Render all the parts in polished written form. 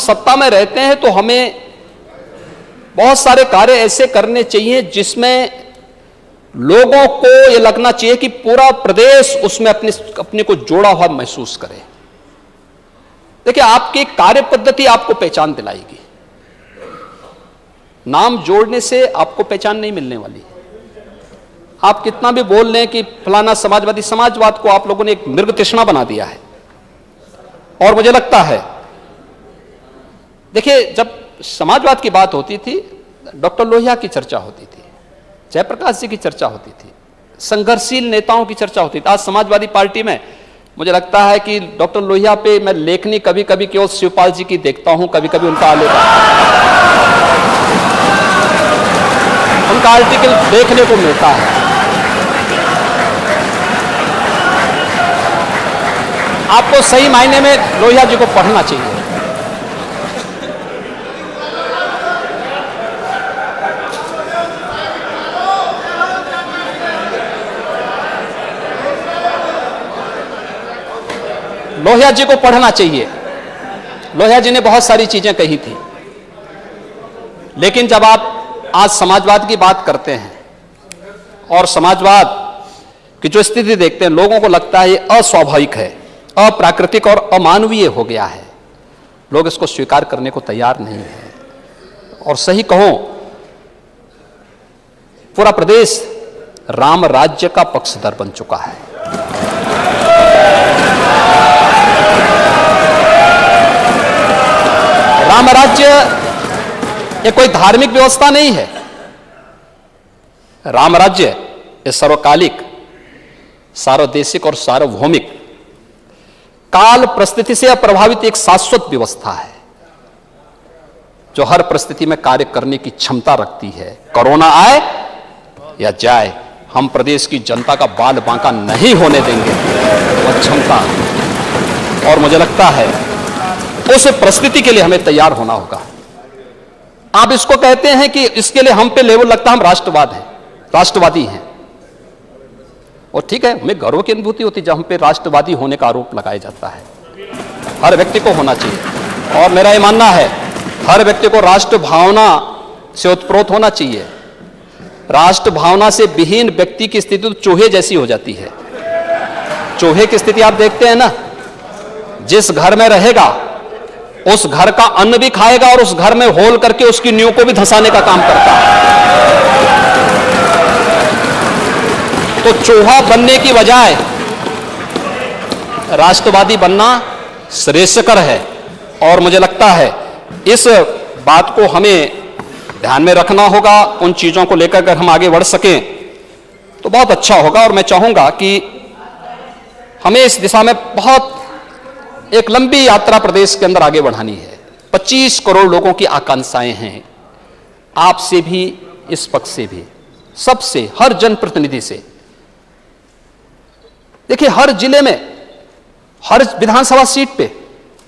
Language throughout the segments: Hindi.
सत्ता में रहते हैं तो हमें बहुत सारे कार्य ऐसे करने चाहिए जिसमें लोगों को यह लगना चाहिए कि पूरा प्रदेश उसमें अपने को जोड़ा हुआ महसूस करे। देखिए, आपकी कार्य पद्धति आपको पहचान दिलाएगी। नाम जोड़ने से आपको पहचान नहीं मिलने वाली। आप कितना भी बोल लें कि फलाना समाजवादी, समाजवाद को आप लोगों ने एक मृग तृष्णा बना दिया है। और मुझे लगता है, देखिए, जब समाजवाद की बात होती थी, डॉक्टर लोहिया की चर्चा होती थी, जयप्रकाश जी की चर्चा होती थी, संघर्षशील नेताओं की चर्चा होती थी। आज समाजवादी पार्टी में मुझे लगता है कि डॉक्टर लोहिया पे मैं लेखनी कभी कभी केवल शिवपाल जी की देखता हूं, कभी कभी उनका उनका आर्टिकल देखने को मिलता है। आपको सही मायने में लोहिया जी को पढ़ना चाहिए। लोहिया जी को पढ़ना चाहिए। लोहिया जी ने बहुत सारी चीजें कही थी, लेकिन जब आप आज समाजवाद की बात करते हैं और समाजवाद की जो स्थिति देखते हैं, लोगों को लगता है ये अस्वाभाविक है, अप्राकृतिक और अमानवीय हो गया है। लोग इसको स्वीकार करने को तैयार नहीं है। और सही कहूं, पूरा प्रदेश राम राज्य का पक्षधर बन चुका है। राम राज्य ये कोई धार्मिक व्यवस्था नहीं है। राम राज्य ये सर्वकालिक, सार्वदेशिक और सार्वभौमिक, काल परिस्थिति से अप्रभावित एक शाश्वत व्यवस्था है जो हर परिस्थिति में कार्य करने की क्षमता रखती है। कोरोना आए या जाए, हम प्रदेश की जनता का बाल बांका नहीं होने देंगे, वह क्षमता। और मुझे लगता है उस परिस्थिति के लिए हमें तैयार होना होगा। आप इसको कहते हैं कि इसके लिए हम पे लेवल लगता है, हम राष्ट्रवादी हैं। और ठीक है, हमें गर्व की अनुभूति होती है जब हम पे राष्ट्रवादी होने का आरोप लगाया जाता है। हर व्यक्ति को होना चाहिए, और मेरा ये मानना है हर व्यक्ति को राष्ट्र भावना से उत्प्रोत होना चाहिए। राष्ट्र भावना से विहीन व्यक्ति की स्थिति तो चूहे जैसी हो जाती है। चूहे की स्थिति आप देखते हैं ना, जिस घर में रहेगा उस घर का अन्न भी खाएगा और उस घर में होल करके उसकी नींव को भी धंसाने का काम करता है। तो चूहा बनने की बजाय राष्ट्रवादी बनना श्रेयस्कर है। और मुझे लगता है इस बात को हमें ध्यान में रखना होगा। उन चीजों को लेकर अगर हम आगे बढ़ सकें तो बहुत अच्छा होगा। और मैं चाहूंगा कि हमें इस दिशा में बहुत एक लंबी यात्रा प्रदेश के अंदर आगे बढ़ानी है। 25 करोड़ लोगों की आकांक्षाएं हैं, आपसे भी, इस पक्ष से भी, सबसे, हर जनप्रतिनिधि से। देखिए, हर जिले में, हर विधानसभा सीट पे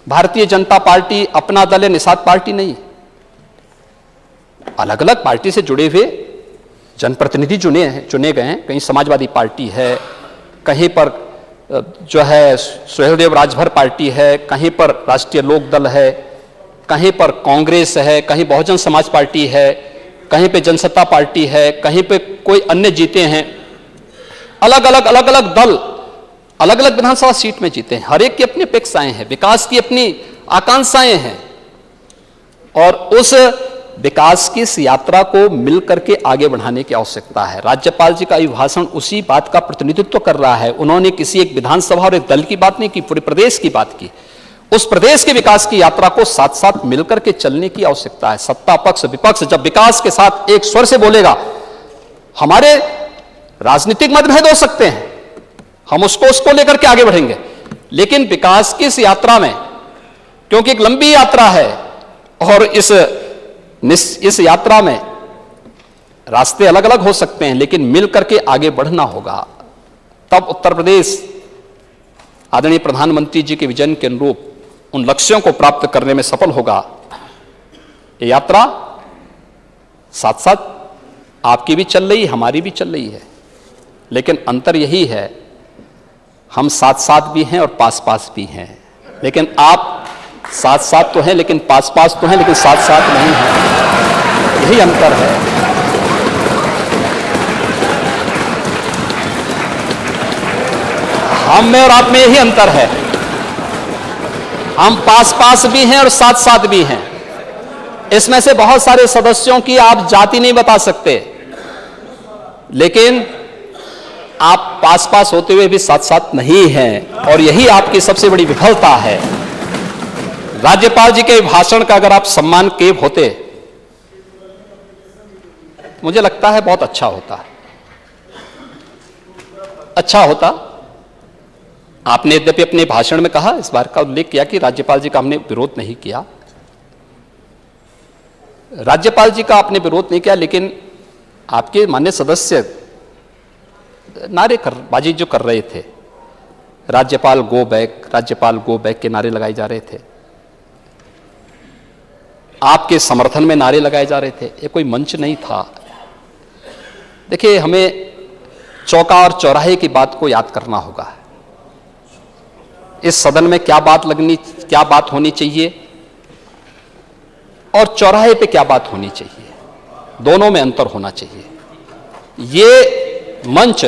भारतीय जनता पार्टी अपना दल है, निषाद पार्टी नहीं। अलग अलग पार्टी से जुड़े हुए जनप्रतिनिधि चुने गए हैं। कहीं समाजवादी पार्टी है, कहीं पर जो है सुहेलदेव राजभर पार्टी है, कहीं पर राष्ट्रीय लोक दल है, कहीं पर कांग्रेस है, कहीं बहुजन समाज पार्टी है, कहीं पे जनसत्ता पार्टी है, कहीं पे कोई अन्य जीते हैं। अलग अलग दल अलग अलग विधानसभा सीट में जीते हैं। हर एक की अपनी अपेक्षाएं हैं, विकास की अपनी आकांक्षाएं हैं। और उस विकास की इस यात्रा को मिलकर के आगे बढ़ाने की आवश्यकता है। राज्यपाल जी का अभिभाषण उसी बात का प्रतिनिधित्व कर रहा है। उन्होंने किसी एक विधानसभा और एक दल की बात नहीं की, पूरे प्रदेश की बात की। उस प्रदेश के विकास की यात्रा को साथ साथ मिलकर के चलने की आवश्यकता है। सत्ता पक्ष विपक्ष जब विकास के साथ एक स्वर से बोलेगा, हमारे राजनीतिक मतभेद हो सकते हैं, हम उसको लेकर के आगे बढ़ेंगे, लेकिन विकास की इस यात्रा में, क्योंकि एक लंबी यात्रा है और इस यात्रा में रास्ते अलग अलग हो सकते हैं, लेकिन मिलकर के आगे बढ़ना होगा। तब उत्तर प्रदेश आदरणीय प्रधानमंत्री जी के विजन के अनुरूप उन लक्ष्यों को प्राप्त करने में सफल होगा। ये यात्रा साथ साथ आपकी भी चल रही, हमारी भी चल रही है, लेकिन अंतर यही है, हम साथ साथ भी हैं और पास पास भी हैं। लेकिन आप साथ साथ तो हैं लेकिन पास पास तो हैं लेकिन साथ साथ नहीं हैं, यही अंतर है। हम में और आप में यही अंतर है, हम पास पास भी हैं और साथ साथ भी हैं। इसमें से बहुत सारे सदस्यों की आप जाति नहीं बता सकते, लेकिन आप पास पास होते हुए भी साथ साथ नहीं हैं, और यही आपकी सबसे बड़ी विफलता है। राज्यपाल जी के भाषण का अगर आप सम्मान किए होते, मुझे लगता है बहुत अच्छा होता, अच्छा होता। आपने यद्यपि अपने भाषण में कहा, इस बार का उल्लेख किया कि राज्यपाल जी का हमने विरोध नहीं किया, राज्यपाल जी का आपने विरोध नहीं किया, लेकिन आपके माननीय सदस्य नारेबाजी जो कर रहे थे, राज्यपाल गो बैक, राज्यपाल गो बैक के नारे लगाए जा रहे थे, आपके समर्थन में नारे लगाए जा रहे थे, ये कोई मंच नहीं था। देखिए, हमें चौका और चौराहे की बात को याद करना होगा। इस सदन में क्या बात होनी चाहिए और चौराहे पे क्या बात होनी चाहिए, दोनों में अंतर होना चाहिए। ये मंच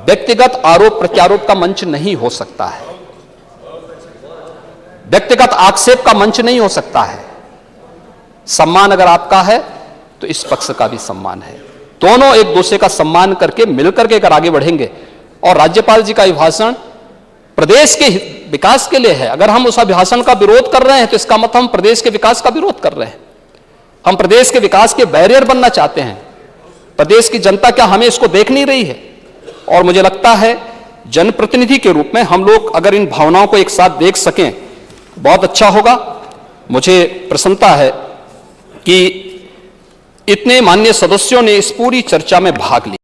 व्यक्तिगत आरोप प्रत्यारोप का मंच नहीं हो सकता है, व्यक्तिगत आक्षेप का मंच नहीं हो सकता है। सम्मान अगर आपका है तो इस पक्ष का भी सम्मान है, दोनों एक दूसरे का सम्मान करके मिलकर के अगर आगे बढ़ेंगे। और राज्यपाल जी का अभिभाषण प्रदेश के विकास के लिए है। अगर हम उस अभिभाषण का विरोध कर रहे हैं तो इसका मतलब हम प्रदेश के विकास का विरोध कर रहे हैं, हम प्रदेश के विकास के बैरियर बनना चाहते हैं। प्रदेश की जनता क्या हमें इसको देख नहीं रही है? और मुझे लगता है जनप्रतिनिधि के रूप में हम लोग अगर इन भावनाओं को एक साथ देख सकें बहुत अच्छा होगा। मुझे प्रसन्नता है कि इतने माननीय सदस्यों ने इस पूरी चर्चा में भाग लिया।